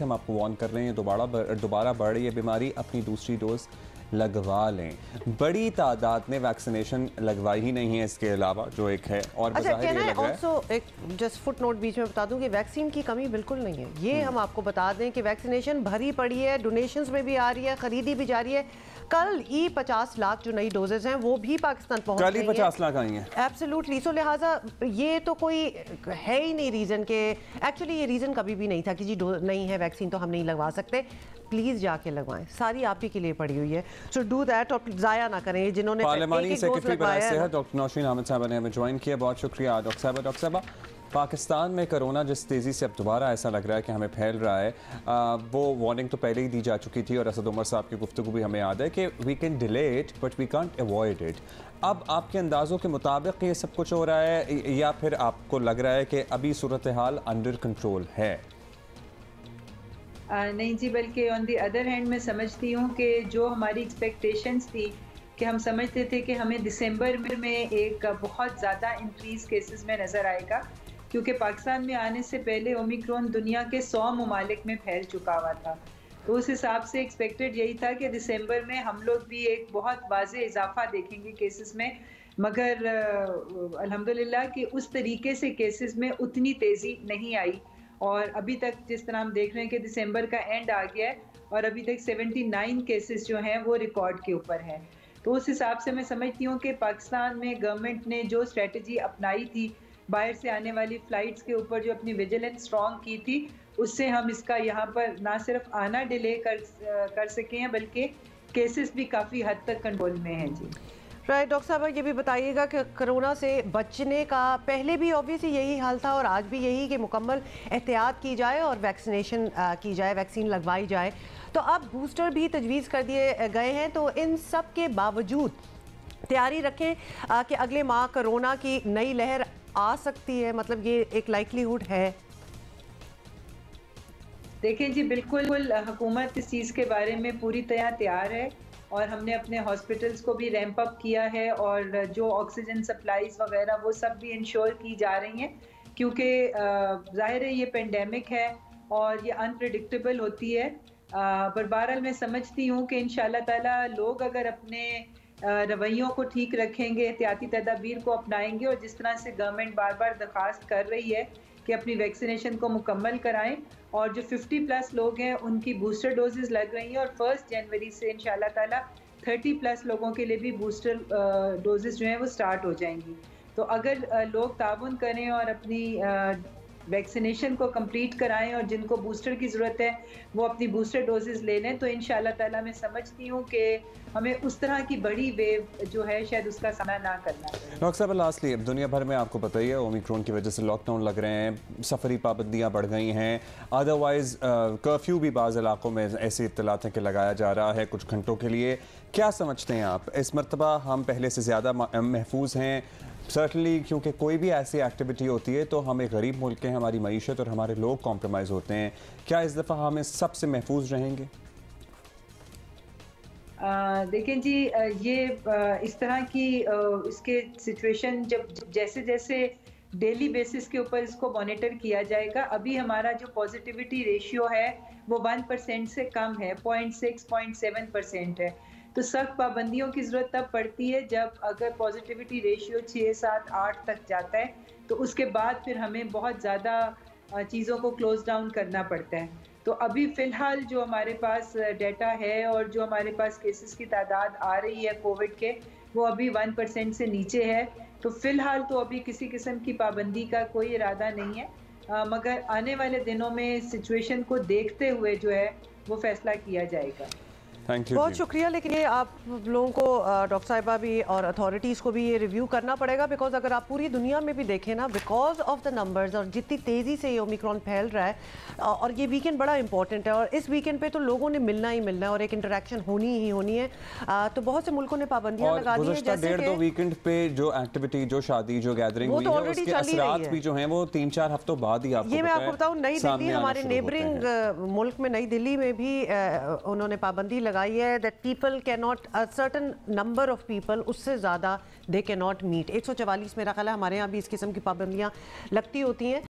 ہم آپ کو وارن کر رہے ہیں دوبارہ بڑھ رہی ہے بیماری، اپنی دوسری ڈوز لگوا لیں۔ بڑی تعداد نے ویکسینیشن لگوائی ہی نہیں ہے اس کے علاوہ جو ایک ہے، اور بظاہر یہ لگ رہا ہے آلسو ایک جسٹ فٹ نوٹ بیچ میں بتا دوں کہ ویکسین کی کمی بالکل نہیں ہے، یہ ہم آپ کو بتا دیں کہ ویکسینیشن بھری پڑی ہے، ڈونیشنز میں بھی آ رہی ہے، خریدی بھی جا رہی ہے۔ کل ہی 50 لاکھ جو نئی ڈوزز ہیں وہ بھی پاکستان پہنچ گئی ہیں، کل ہی 50 لاکھ آئی ہیں ایبسلیوٹلی۔ سو لہٰذا یہ تو کوئی ہے ہی نہیں ریزن کہ ایکچولی یہ ریزن کبھی بھی نہیں تھا کہ جی نہیں ہے ویکسین تو ہم نہیں لگوا سکتے۔ پلیز جا کے لگوائیں، ساری آپ ہی کے لیے پڑی ہوئی ہے، سو ڈو دیٹ، اور ضائع نہ کریں جنہوں نے پارلیمانی سیکرٹری برائے صحت ڈاکٹر نوشین احمد صاحبہ نے ہمیں جوائن کیا، بہت شکریہ ڈاکٹر صاحبہ۔ پاکستان میں کرونا جس تیزی سے اب دوبارہ ایسا لگ رہا ہے کہ ہمیں پھیل رہا ہے، وہ وارننگ تو پہلے ہی دی جا چکی تھی، اور اسد عمر صاحب کی گفتگو بھی ہمیں یاد ہے کہ we can delay it but we can't avoid it. اب آپ کے اندازوں کے مطابق یہ سب کچھ ہو رہا ہے، یا پھر آپ کو لگ رہا ہے کہ ابھی صورتحال انڈر کنٹرول ہے؟ نہیں جی، بلکہ آن دی ادر ہینڈ میں سمجھتی ہوں کہ جو ہماری ایکسپیکٹیشنز تھی کہ ہم سمجھتے تھے کہ ہمیں دسمبر میں ایک بہت زیادہ انکریز کیسز میں نظر آئے گا، کیونکہ پاکستان میں آنے سے پہلے اومیکرون دنیا کے 100 ممالک میں پھیل چکا ہوا تھا، تو اس حساب سے ایکسپیکٹڈ یہی تھا کہ دسمبر میں ہم لوگ بھی ایک بہت واضح اضافہ دیکھیں گے کیسز میں، مگر الحمدللہ کہ اس طریقے سے کیسز میں اتنی تیزی نہیں آئی، اور ابھی تک جس طرح ہم دیکھ رہے ہیں کہ دسمبر کا اینڈ آ گیا ہے اور ابھی تک 79 کیسز جو ہیں وہ ریکارڈ کے اوپر ہیں، تو اس حساب سے میں سمجھتی ہوں کہ پاکستان میں گورنمنٹ نے جو اسٹریٹجی اپنائی تھی باہر سے آنے والی فلائٹس کے اوپر، جو اپنی ویجیلنس اسٹرانگ کی تھی، اس سے ہم اس کا یہاں پر نہ صرف آنا ڈیلے کر سکے ہیں بلکہ کیسز بھی کافی حد تک کنٹرول میں ہیں۔ جی رائٹ، ڈاکٹر صاحبہ یہ بھی بتائیے گا کہ کرونا سے بچنے کا پہلے بھی اوبویسلی یہی حال تھا اور آج بھی یہی کہ مکمل احتیاط کی جائے اور ویکسینیشن کی جائے، ویکسین لگوائی جائے، تو اب بوسٹر بھی تجویز کر دیے گئے ہیں، تو ان سب کے باوجود تیاری رکھیں کہ اگلے ماہ کرونا کی نئی لہر آ سکتی ہے، مطلب یہ ایک لائکلی ہوڈ ہے؟ دیکھیں جی، بالکل حکومت اس چیز کے بارے میں پوری طرح تیار ہے، اور ہم نے اپنے ہاسپٹلس کو بھی ریمپ اپ کیا ہے، اور جو آکسیجن سپلائیز وغیرہ وہ سب بھی انشور کی جا رہی ہیں، کیونکہ ظاہر ہے یہ پینڈیمک ہے اور یہ انپریڈکٹیبل ہوتی ہے، پر بہرحال میں سمجھتی ہوں کہ انشاءاللہ تعالی لوگ اگر اپنے رویوں کو ٹھیک رکھیں گے، احتیاطی تدابیر کو اپنائیں گے، اور جس طرح سے گورنمنٹ بار بار درخواست کر رہی ہے کہ اپنی ویکسینیشن کو مکمل کرائیں، اور جو 50 پلس لوگ ہیں ان کی بوسٹر ڈوزز لگ رہی ہیں، اور 1 جنوری سے انشاءاللہ تعالی 30 پلس لوگوں کے لیے بھی بوسٹر ڈوزز جو ہیں وہ سٹارٹ ہو جائیں گی، تو اگر لوگ تعاون کریں اور اپنی ویکسینیشن کو کمپلیٹ کرائیں، اور جن کو بوسٹر کی ضرورت ہے وہ اپنی بوسٹر ڈوزز لے لیں، تو انشاءاللہ تعالی میں سمجھتی ہوں کہ ہمیں اس طرح کی بڑی ویو جو ہے شاید اس کا سامنا نہ کرنا پڑے۔ ڈاکٹر صاحب لاسٹلی، دنیا بھر میں آپ کو پتہ ہی ہے اومیکرون کی وجہ سے لاک ڈاؤن لگ رہے ہیں، سفری پابندیاں بڑھ گئی ہیں، ادروائز کرفیو بھی بعض علاقوں میں ایسی اطلاعات ہیں کہ لگایا جا رہا ہے کچھ گھنٹوں کے لیے، کیا سمجھتے ہیں آپ اس مرتبہ ہم پہلے سے زیادہ محفوظ ہیں؟ سرٹنلی کیونکہ کوئی بھی ایسی ایکٹیویٹی ہوتی ہے تو ہم ایک غریب ملک ہیں، ہماری معیشت اور ہمارے لوگ کمپرومائز ہوتے ہیں، کیا اس دفعہ ہم سب سے محفوظ رہیں گے؟ دیکھیں جی، یہ اس طرح کی اس کے سچویشن جیسے جیسے ڈیلی بیسس کے اوپر اس کو مانیٹر کیا جائے گا، ابھی ہمارا جو پازیٹیوٹی ریشیو ہے وہ 1% سے کم ہے، 0.6 0.7% ہے، تو سخت پابندیوں کی ضرورت تب پڑتی ہے جب اگر پازیٹیوٹی ریشیو 6 7 8 تک جاتا ہے، تو اس کے بعد پھر ہمیں بہت زیادہ چیزوں کو کلوز ڈاؤن کرنا پڑتا ہے، تو ابھی فی الحال جو ہمارے پاس ڈیٹا ہے اور جو ہمارے پاس کیسز کی تعداد آ رہی ہے کووڈ کے، وہ ابھی 1% سے نیچے ہے، تو فی الحال تو ابھی کسی قسم کی پابندی کا کوئی ارادہ نہیں ہے، مگر آنے والے دنوں میں سچویشن کو دیکھتے ہوئے جو ہے وہ فیصلہ کیا جائے گا۔ بہت شکریہ، لیکن یہ آپ لوگوں کو ڈاکٹر صاحبہ بھی اور اتھارٹیز کو بھی یہ ریویو کرنا پڑے گا، بیکاز اگر آپ پوری دنیا میں بھی دیکھیں نا، بیکاز آف دا نمبرز اور جتنی تیزی سے یہ اومیکرون پھیل رہا ہے، اور یہ ویکینڈ بڑا امپورٹنٹ ہے، اور اس ویکینڈ پہ تو لوگوں نے ملنا ہی ملنا ہے اور ایک انٹریکشن ہونی ہی ہونی ہے، تو بہت سے ملکوں نے پابندیاں لگا دی ہیں، جیسے کہ 1.5-2 ویکینڈ پہ جو ایکٹیویٹی، جو شادی، جو گیدرنگ ہوئی ہے، اس کے اثرات بھی جو ہیں وہ 3-4 ہفتوں بعد ہی آپ کو یہ میں آپ کو بتاؤں، نئی دلی ہمارے نیبرنگ ملک میں نئی دلی میں بھی انہوں نے پابندی لگائی ہے that people cannot, a certain number of people اس سے زیادہ they cannot meet۔ 144 میرا خیال ہے ہمارے یہاں بھی اس قسم کی پابندیاں لگتی ہوتی ہیں۔